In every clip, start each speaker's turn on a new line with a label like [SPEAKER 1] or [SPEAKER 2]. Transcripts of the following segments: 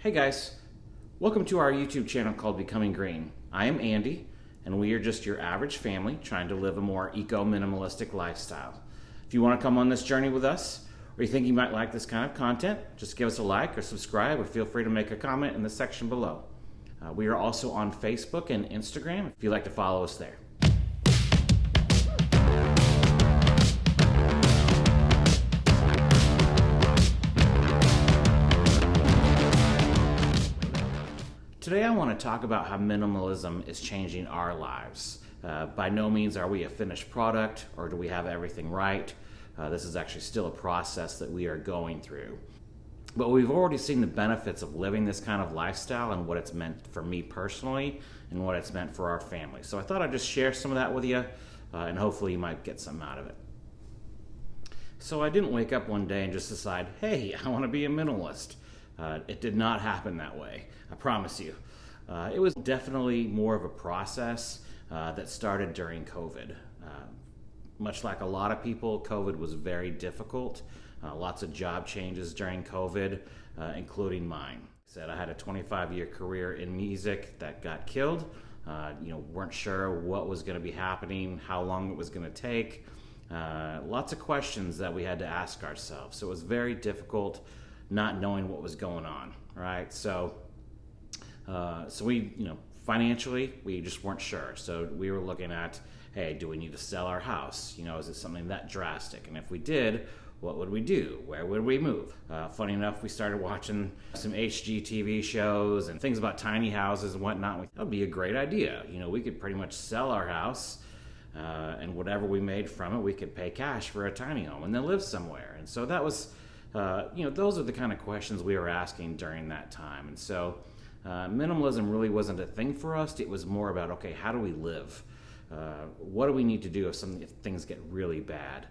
[SPEAKER 1] Hey guys, welcome to our YouTube channel called Becoming Green. I am Andy, and we are just your average family trying to live a more eco-minimalistic lifestyle. If you want to come on this journey with us, or you think you might like this kind of content, just give us a like or subscribe, or feel free to make a comment in the section below. We are also on Facebook and Instagram if you'd like to follow us there. Today I want to talk about how minimalism is changing our lives. By no means are we a finished product or do we have everything right. This is actually still a process that we are going through. But we've already seen the benefits of living this kind of lifestyle and what it's meant for me personally and what it's meant for our family. So I thought I'd just share some of that with you and hopefully you might get something out of it. So I didn't wake up one day and just decide, hey, I want to be a minimalist. It did not happen that way, I promise you. It was definitely more of a process that started during COVID. Much like a lot of people, COVID was very difficult. Lots of job changes during COVID, including mine. I had a 25-year career in music that got killed. Weren't sure what was going to be happening, how long it was going to take. Lots of questions that we had to ask ourselves. So it was very difficult not knowing what was going on, right? So we, financially, we just weren't sure. So we were looking at, hey, do we need to sell our house? Is it something that drastic? And if we did, what would we do? Where would we move? Funny enough, we started watching some HGTV shows and things about tiny houses and whatnot. That would be a great idea. We could pretty much sell our house and whatever we made from it, we could pay cash for a tiny home and then live somewhere. And so that was, those are the kind of questions we were asking during that time. And so minimalism really wasn't a thing for us. It was more about, okay, how do we live? What do we need to do if things get really bad?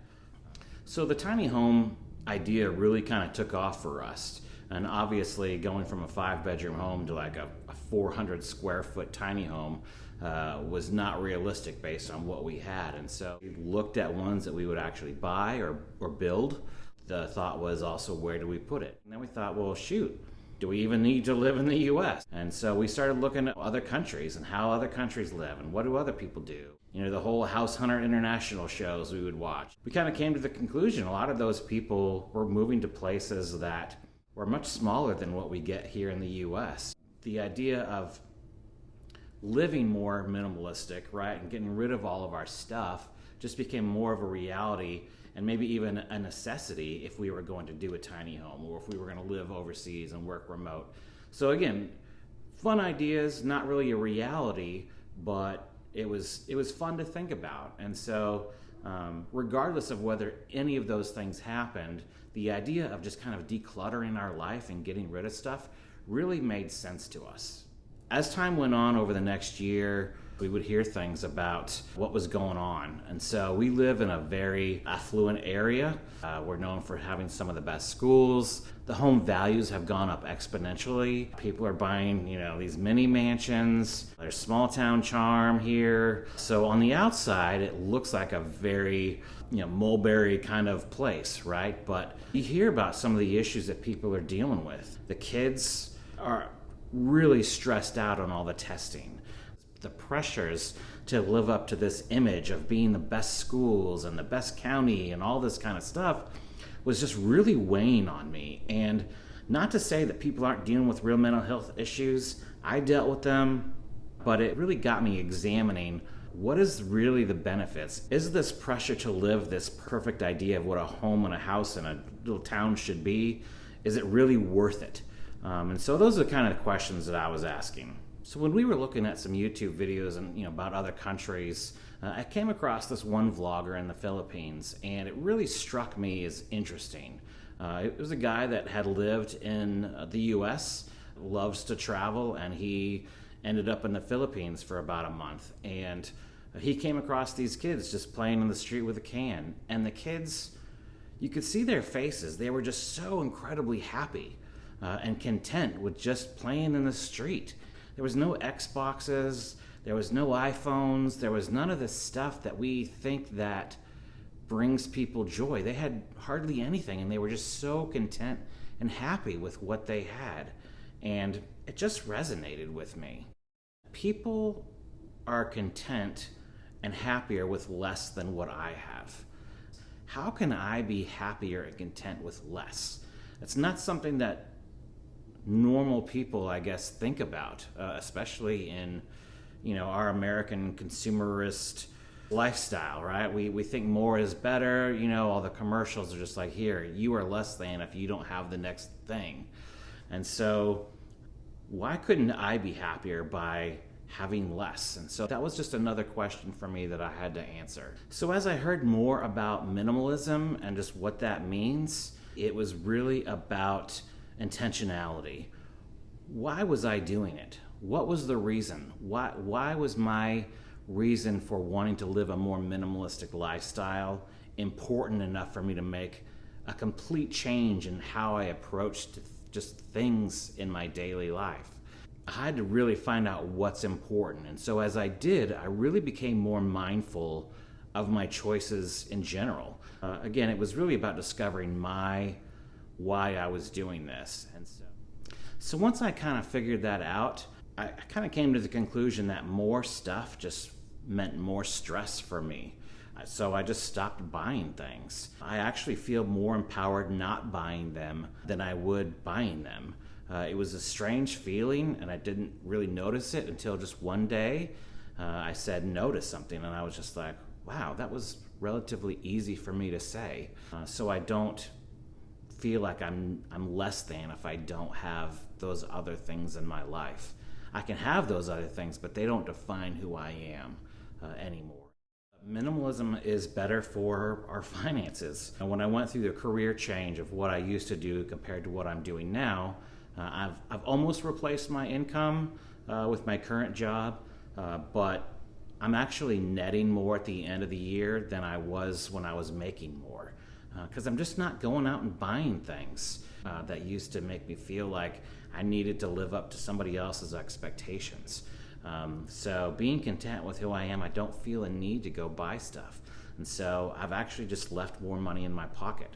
[SPEAKER 1] So the tiny home idea really kind of took off for us. And obviously going from a 5-bedroom home to like a 400 square foot tiny home was not realistic based on what we had. And so we looked at ones that we would actually buy or build. The thought was also, where do we put it? And then we thought, well, shoot, do we even need to live in the U.S.? And so we started looking at other countries and how other countries live and what do other people do. The whole House Hunter International shows we would watch. We kind of came to the conclusion a lot of those people were moving to places that were much smaller than what we get here in the U.S. The idea of living more minimalistic, right, and getting rid of all of our stuff just became more of a reality and maybe even a necessity if we were going to do a tiny home or if we were going to live overseas and work remote. So again, fun ideas, not really a reality, but it was fun to think about. And so regardless of whether any of those things happened, the idea of just kind of decluttering our life and getting rid of stuff really made sense to us. As time went on over the next year, we would hear things about what was going on. And so we live in a very affluent area. We're known for having some of the best schools. The home values have gone up exponentially. People are buying, these mini mansions. There's small town charm here. So on the outside, it looks like a very, Mulberry kind of place, right? But you hear about some of the issues that people are dealing with. The kids are really stressed out on all the testing. The pressures to live up to this image of being the best schools and the best county and all this kind of stuff was just really weighing on me. And not to say that people aren't dealing with real mental health issues. I dealt with them, but it really got me examining what is really the benefits. Is this pressure to live this perfect idea of what a home and a house in a little town should be, is it really worth it? And so those are the kind of questions that I was asking. So when we were looking at some YouTube videos and about other countries, I came across this one vlogger in the Philippines, and it really struck me as interesting. It was a guy that had lived in the U.S., loves to travel, and he ended up in the Philippines for about a month. And he came across these kids just playing in the street with a can. And the kids, you could see their faces. They were just so incredibly happy and content with just playing in the street. There was no Xboxes, there was no iPhones, there was none of the stuff that we think that brings people joy. They had hardly anything, and they were just so content and happy with what they had. and it just resonated with me. People are content and happier with less than what I have. How can I be happier and content with less? It's not something that normal people, I guess, think about, especially in, our American consumerist lifestyle, right? We think more is better. All the commercials are just like, here, you are less than if you don't have the next thing. And so why couldn't I be happier by having less? And so that was just another question for me that I had to answer. So as I heard more about minimalism and just what that means, it was really about intentionality. Why was I doing it? What was the reason? Why was my reason for wanting to live a more minimalistic lifestyle important enough for me to make a complete change in how I approached just things in my daily life? I had to really find out what's important. And so as I did, I really became more mindful of my choices in general. Again, it was really about discovering why I was doing this. And so once I kind of figured that out, I kind of came to the conclusion that more stuff just meant more stress for me. So I just stopped buying things. I actually feel more empowered not buying them than I would buying them. It was a strange feeling, and I didn't really notice it until just one day I said no to something, and I was just like, wow, that was relatively easy for me to say. So I don't feel like I'm less than if I don't have those other things in my life. I can have those other things, but they don't define who I am anymore. Minimalism is better for our finances. And when I went through the career change of what I used to do compared to what I'm doing now, I've almost replaced my income with my current job, but I'm actually netting more at the end of the year than I was when I was making more, because I'm just not going out and buying things that used to make me feel like I needed to live up to somebody else's expectations. So being content with who I am, I don't feel a need to go buy stuff. And so I've actually just left more money in my pocket.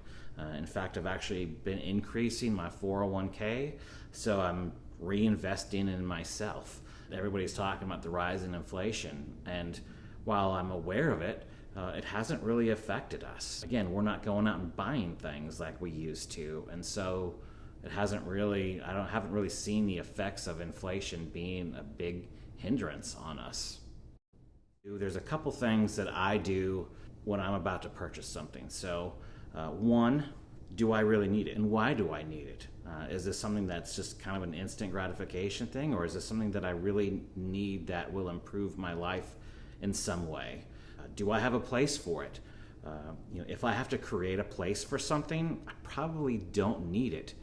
[SPEAKER 1] In fact, I've actually been increasing my 401k, so I'm reinvesting in myself. Everybody's talking about the rise in inflation, and while I'm aware of it, it hasn't really affected us. Again, we're not going out and buying things like we used to, and so it haven't really seen the effects of inflation being a big hindrance on us. There's a couple things that I do when I'm about to purchase something. So one, do I really need it, and why do I need it? Is this something that's just kind of an instant gratification thing, or is this something that I really need that will improve my life in some way? Do I have a place for it? If I have to create a place for something, I probably don't need it.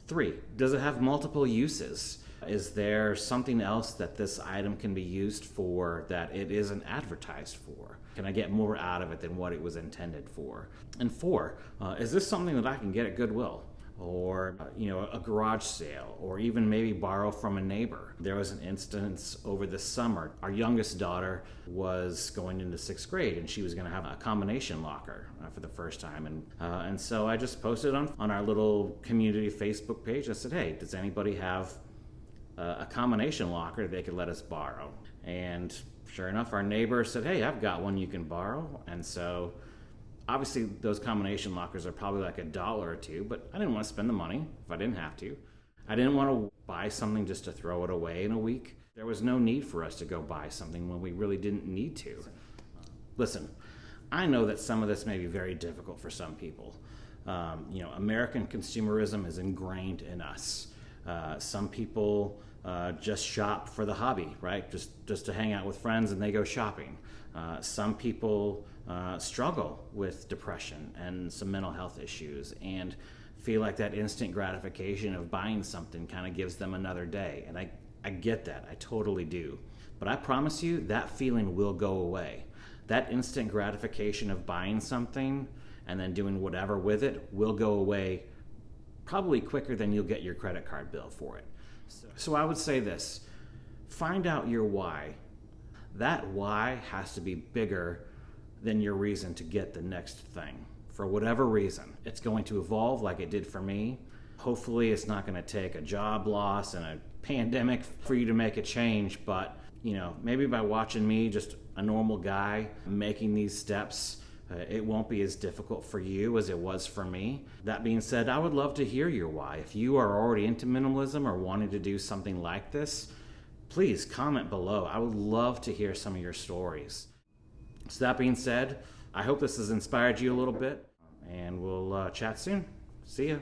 [SPEAKER 1] 3, does it have multiple uses? Is there something else that this item can be used for that it isn't advertised for? Can I get more out of it than what it was intended for? And 4, is this something that I can get at Goodwill, or a garage sale, or even maybe borrow from a neighbor? There was an instance over the summer. Our youngest daughter was going into 6th grade, and she was going to have a combination locker for the first time. And so I just posted on our little community Facebook page. I said, hey, does anybody have a combination locker they could let us borrow? And sure enough, our neighbor said, hey, I've got one you can borrow. And so obviously those combination lockers are probably like $1 or $2, but I didn't want to spend the money if I didn't have to. I didn't want to buy something just to throw it away in a week. There was no need for us to go buy something when we really didn't need to. Listen, I know that some of this may be very difficult for some people. American consumerism is ingrained in us. Some people just shop for the hobby, right? Just to hang out with friends and they go shopping. Some people struggle with depression and some mental health issues and feel like that instant gratification of buying something kind of gives them another day. And I get that. I totally do. But I promise you that feeling will go away. That instant gratification of buying something and then doing whatever with it will go away probably quicker than you'll get your credit card bill for it. So I would say this: find out your why. That why has to be bigger than your reason to get the next thing. For whatever reason, it's going to evolve like it did for me. Hopefully it's not going to take a job loss and a pandemic for you to make a change, but maybe by watching me, just a normal guy, making these steps, it won't be as difficult for you as it was for me. That being said, I would love to hear your why. If you are already into minimalism or wanting to do something like this, please comment below. I would love to hear some of your stories. So that being said, I hope this has inspired you a little bit, and we'll chat soon. See ya.